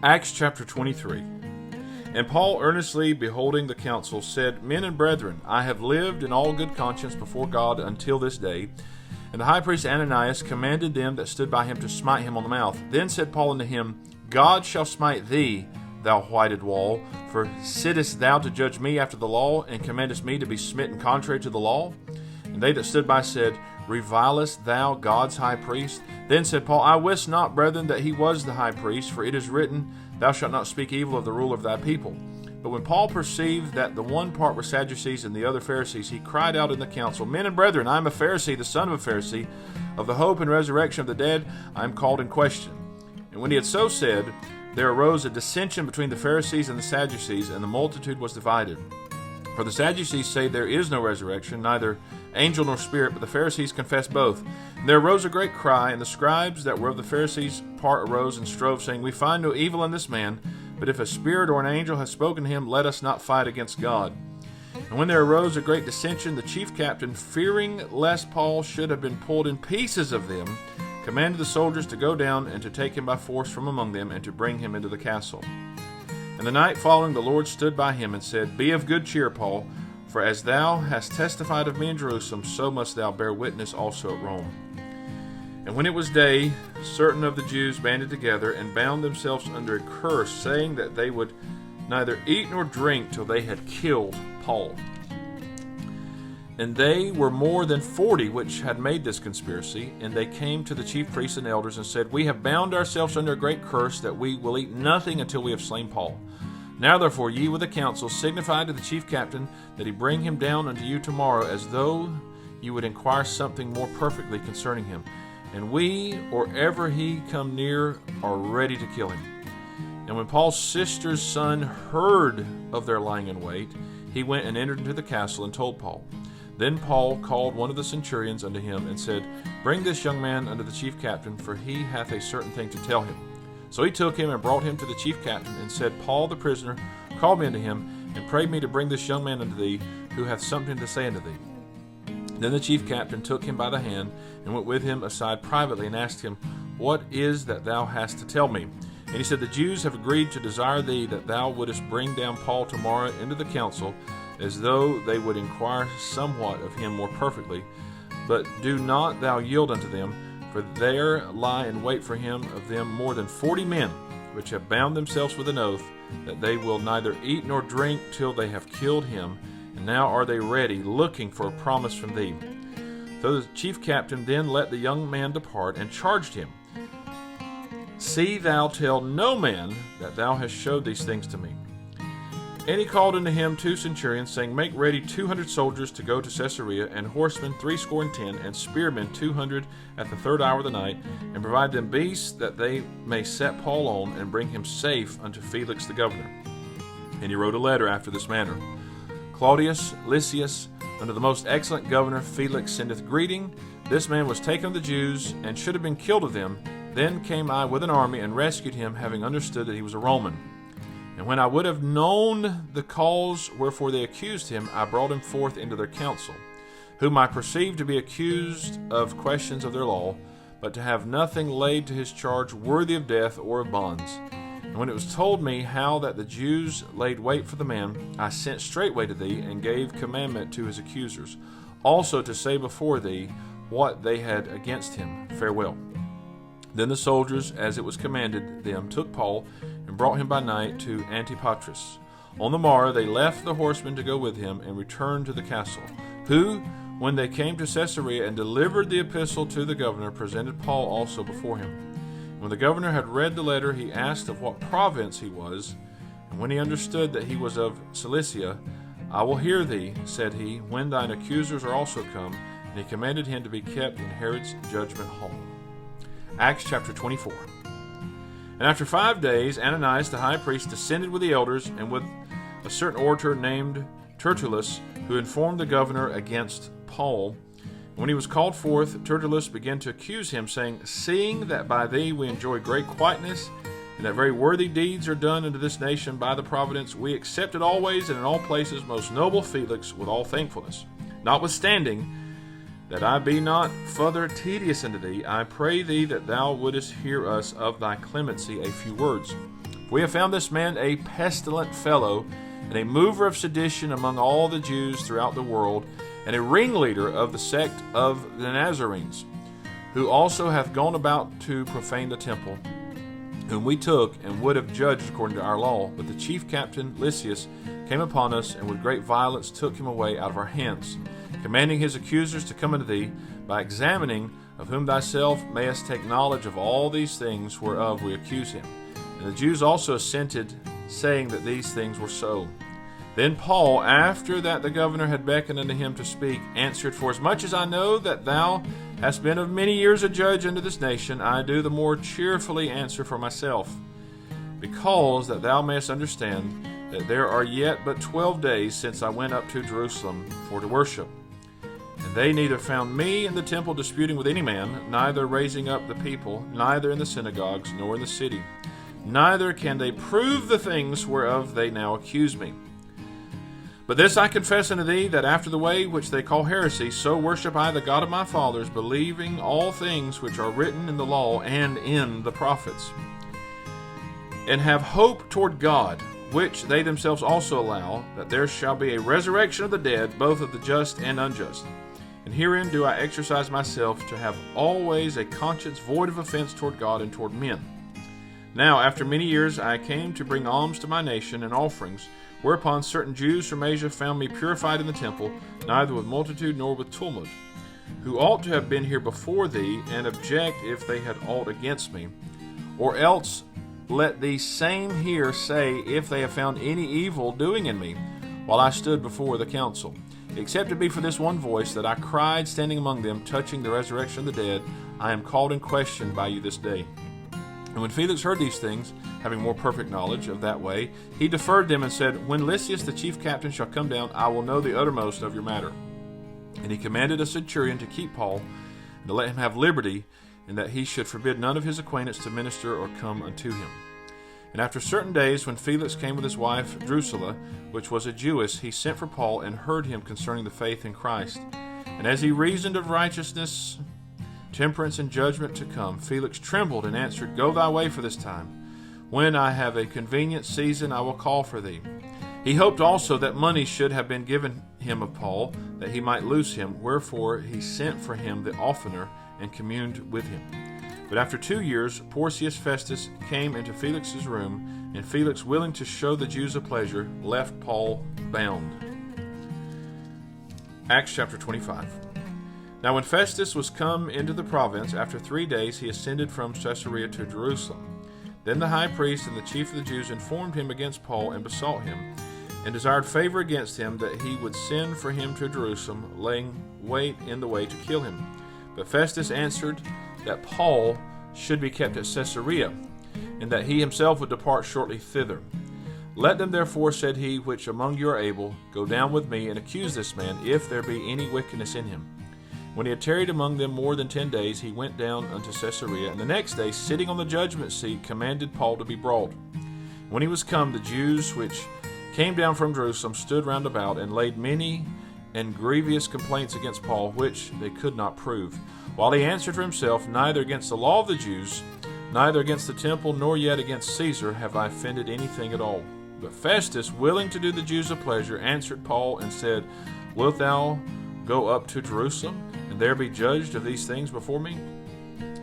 Acts chapter 23. And Paul, earnestly beholding the council, said, Men and brethren, I have lived in all good conscience before God until this day. And the high priest Ananias commanded them that stood by him to smite him on the mouth. Then said Paul unto him, God shall smite thee, thou whited wall, for sittest thou to judge me after the law, and commandest me to be smitten contrary to the law? And they that stood by said, Revilest thou God's high priest? Then said Paul, I wist not, brethren, that he was the high priest, for it is written, Thou shalt not speak evil of the ruler of thy people. But when Paul perceived that the one part were Sadducees and the other Pharisees, he cried out in the council, Men and brethren, I am a Pharisee, the son of a Pharisee. Of the hope and resurrection of the dead I am called in question. And when he had so said, there arose a dissension between the Pharisees and the Sadducees, and the multitude was divided. For the Sadducees say there is no resurrection, neither angel nor spirit, but the Pharisees confess both. And there arose a great cry, and the scribes that were of the Pharisees' part arose and strove, saying, We find no evil in this man, but if a spirit or an angel has spoken to him, let us not fight against God. And when there arose a great dissension, the chief captain, fearing lest Paul should have been pulled in pieces of them, commanded the soldiers to go down and to take him by force from among them, and to bring him into the castle. And the night following, the Lord stood by him and said, Be of good cheer, Paul, for as thou hast testified of me in Jerusalem, so must thou bear witness also at Rome. And when it was day, certain of the Jews banded together and bound themselves under a curse, saying that they would neither eat nor drink till they had killed Paul. And they were more than 40 which had made this conspiracy, and they came to the chief priests and elders and said, We have bound ourselves under a great curse, that we will eat nothing until we have slain Paul. Now therefore ye with the council signify to the chief captain that he bring him down unto you tomorrow, as though you would inquire something more perfectly concerning him. And we, or ever he come near, are ready to kill him. And when Paul's sister's son heard of their lying in wait, he went and entered into the castle and told Paul. Then Paul called one of the centurions unto him and said, Bring this young man unto the chief captain, for he hath a certain thing to tell him. So he took him and brought him to the chief captain, and said, Paul the prisoner called me unto him, and prayed me to bring this young man unto thee, who hath something to say unto thee. Then the chief captain took him by the hand, and went with him aside privately, and asked him, What is that thou hast to tell me? And he said, The Jews have agreed to desire thee that thou wouldest bring down Paul tomorrow into the council, as though they would inquire somewhat of him more perfectly. But do not thou yield unto them, for there lie in wait for him of them more than 40 men, which have bound themselves with an oath, that they will neither eat nor drink till they have killed him, and now are they ready, looking for a promise from thee. So the chief captain then let the young man depart, and charged him, See thou tell no man that thou hast showed these things to me. And he called unto him 2 centurions, saying, Make ready 200 soldiers to go to Caesarea, and horsemen 60, and spearmen 200 at the 3rd hour of the night, and provide them beasts, that they may set Paul on, and bring him safe unto Felix the governor. And he wrote a letter after this manner. Claudius Lysias, unto the most excellent governor Felix, sendeth greeting. This man was taken of the Jews, and should have been killed of them. Then came I with an army, and rescued him, having understood that he was a Roman. And when I would have known the cause wherefore they accused him, I brought him forth into their council, whom I perceived to be accused of questions of their law, but to have nothing laid to his charge worthy of death or of bonds. And when it was told me how that the Jews laid wait for the man, I sent straightway to thee, and gave commandment to his accusers, also to say before thee what they had against him. Farewell. Then the soldiers, as it was commanded them, took Paul, and brought him by night to Antipatris. On the morrow they left the horsemen to go with him, and returned to the castle, who, when they came to Caesarea and delivered the epistle to the governor, presented Paul also before him. And when the governor had read the letter, he asked of what province he was, and when he understood that he was of Cilicia, I will hear thee, said he, when thine accusers are also come, and he commanded him to be kept in Herod's judgment hall. Acts chapter 24. And after 5 days, Ananias the high priest descended with the elders, and with a certain orator named Tertullus, who informed the governor against Paul. When he was called forth, Tertullus began to accuse him, saying, Seeing that by thee we enjoy great quietness, and that very worthy deeds are done unto this nation by the providence, we accept it always and in all places, most noble Felix, with all thankfulness. Notwithstanding, that I be not further tedious unto thee, I pray thee that thou wouldest hear us of thy clemency a few words. We have found this man a pestilent fellow, and a mover of sedition among all the Jews throughout the world, and a ringleader of the sect of the Nazarenes, who also hath gone about to profane the temple, whom we took and would have judged according to our law. But the chief captain Lysias came upon us, and with great violence took him away out of our hands, commanding his accusers to come unto thee, by examining of whom thyself mayest take knowledge of all these things whereof we accuse him. And the Jews also assented, saying that these things were so. Then Paul, after that the governor had beckoned unto him to speak, answered, Forasmuch as I know that thou hast been of many years a judge unto this nation, I do the more cheerfully answer for myself, because that thou mayest understand that there are yet but 12 days since I went up to Jerusalem for to worship. And they neither found me in the temple disputing with any man, neither raising up the people, neither in the synagogues, nor in the city. Neither can they prove the things whereof they now accuse me. But this I confess unto thee, that after the way which they call heresy, so worship I the God of my fathers, believing all things which are written in the law and in the prophets, and have hope toward God, which they themselves also allow, that there shall be a resurrection of the dead, both of the just and unjust. And herein do I exercise myself to have always a conscience void of offense toward God and toward men. Now, after many years, I came to bring alms to my nation and offerings, whereupon certain Jews from Asia found me purified in the temple, neither with multitude nor with tumult, who ought to have been here before thee, and object if they had aught against me. Or else let these same here say if they have found any evil doing in me, while I stood before the council, except it be for this one voice, that I cried standing among them, touching the resurrection of the dead, I am called in question by you this day. And when Felix heard these things, having more perfect knowledge of that way, he deferred them and said, When Lysias the chief captain shall come down, I will know the uttermost of your matter. And he commanded a centurion to keep Paul, and to let him have liberty, and that he should forbid none of his acquaintance to minister or come unto him. And after certain days, when Felix came with his wife Drusilla, which was a Jewess, he sent for Paul, and heard him concerning the faith in Christ. And as he reasoned of righteousness, temperance, and judgment to come, Felix trembled and answered, Go thy way for this time. When I have a convenient season, I will call for thee. He hoped also that money should have been given him of Paul, that he might loose him, wherefore he sent for him the oftener, and communed with him. But after 2 years, Porcius Festus came into Felix's room, and Felix, willing to show the Jews a pleasure, left Paul bound. Acts chapter 25. Now when Festus was come into the province, after 3 days he ascended from Caesarea to Jerusalem. Then the high priest and the chief of the Jews informed him against Paul, and besought him, and desired favor against him, that he would send for him to Jerusalem, laying wait in the way to kill him. But Festus answered that Paul should be kept at Caesarea, and that he himself would depart shortly thither. Let them therefore, said he, which among you are able, go down with me, and accuse this man, if there be any wickedness in him. When he had tarried among them more than 10 days, he went down unto Caesarea, and the next day, sitting on the judgment seat, commanded Paul to be brought. When he was come, the Jews which came down from Jerusalem stood round about, and laid many and grievous complaints against Paul, which they could not prove. While he answered for himself, Neither against the law of the Jews, neither against the temple, nor yet against Caesar have I offended anything at all. But Festus, willing to do the Jews a pleasure, answered Paul, and said, Wilt thou go up to Jerusalem, and there be judged of these things before me?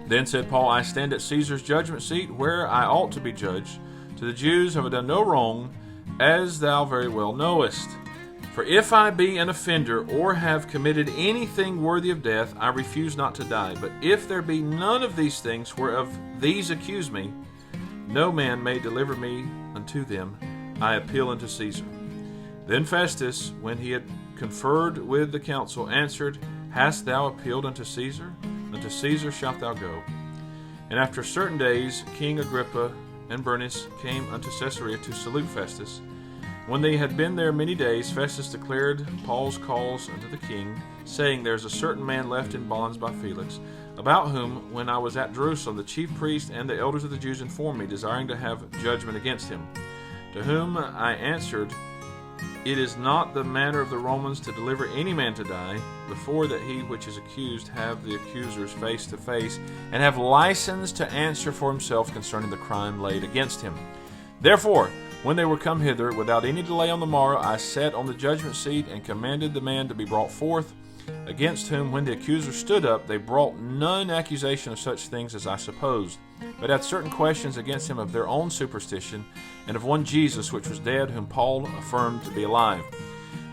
Then said Paul, I stand at Caesar's judgment seat, where I ought to be judged. To the Jews have I done no wrong, as thou very well knowest. For if I be an offender, or have committed anything worthy of death, I refuse not to die. But if there be none of these things whereof these accuse me, no man may deliver me unto them. I appeal unto Caesar. Then Festus, when he had conferred with the council, answered, Hast thou appealed unto Caesar? Unto Caesar shalt thou go. And after certain days, King Agrippa and Bernice came unto Caesarea to salute Festus. When they had been there many days, Festus declared Paul's cause unto the king, saying, There is a certain man left in bonds by Felix, about whom, when I was at Jerusalem, the chief priest and the elders of the Jews informed me, desiring to have judgment against him. To whom I answered, It is not the manner of the Romans to deliver any man to die, before that he which is accused have the accusers face to face, and have license to answer for himself concerning the crime laid against him. Therefore, when they were come hither, without any delay on the morrow, I sat on the judgment seat, and commanded the man to be brought forth, against whom, when the accusers stood up, they brought none accusation of such things as I supposed, but had certain questions against him of their own superstition, and of one Jesus, which was dead, whom Paul affirmed to be alive.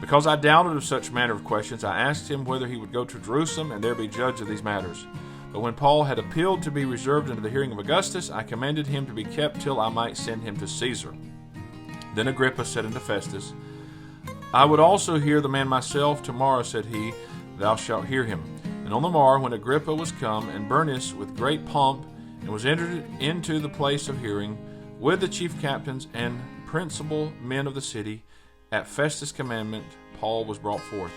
Because I doubted of such manner of questions, I asked him whether he would go to Jerusalem, and there be judge of these matters. But when Paul had appealed to be reserved unto the hearing of Augustus, I commanded him to be kept till I might send him to Caesar. Then Agrippa said unto Festus, I would also hear the man myself. Tomorrow, said he, thou shalt hear him. And on the morrow, when Agrippa was come, and Bernice with great pomp, and was entered into the place of hearing, with the chief captains and principal men of the city, at Festus' commandment, Paul was brought forth.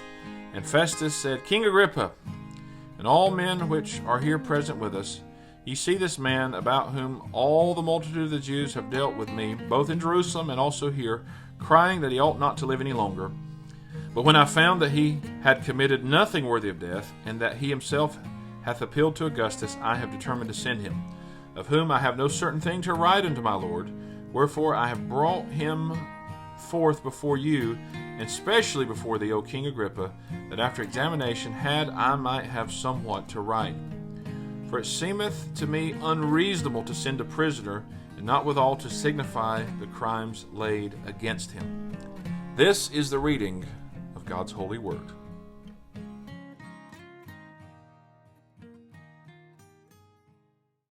And Festus said, King Agrippa, and all men which are here present with us, ye see this man, about whom all the multitude of the Jews have dealt with me, both in Jerusalem and also here, crying that he ought not to live any longer. But when I found that he had committed nothing worthy of death, and that he himself hath appealed to Augustus, I have determined to send him, of whom I have no certain thing to write unto my Lord. Wherefore I have brought him forth before you, and specially before thee, O King Agrippa, that after examination I might have somewhat to write. For it seemeth to me unreasonable to send a prisoner, and not withal to signify the crimes laid against him. This is the reading of God's holy word.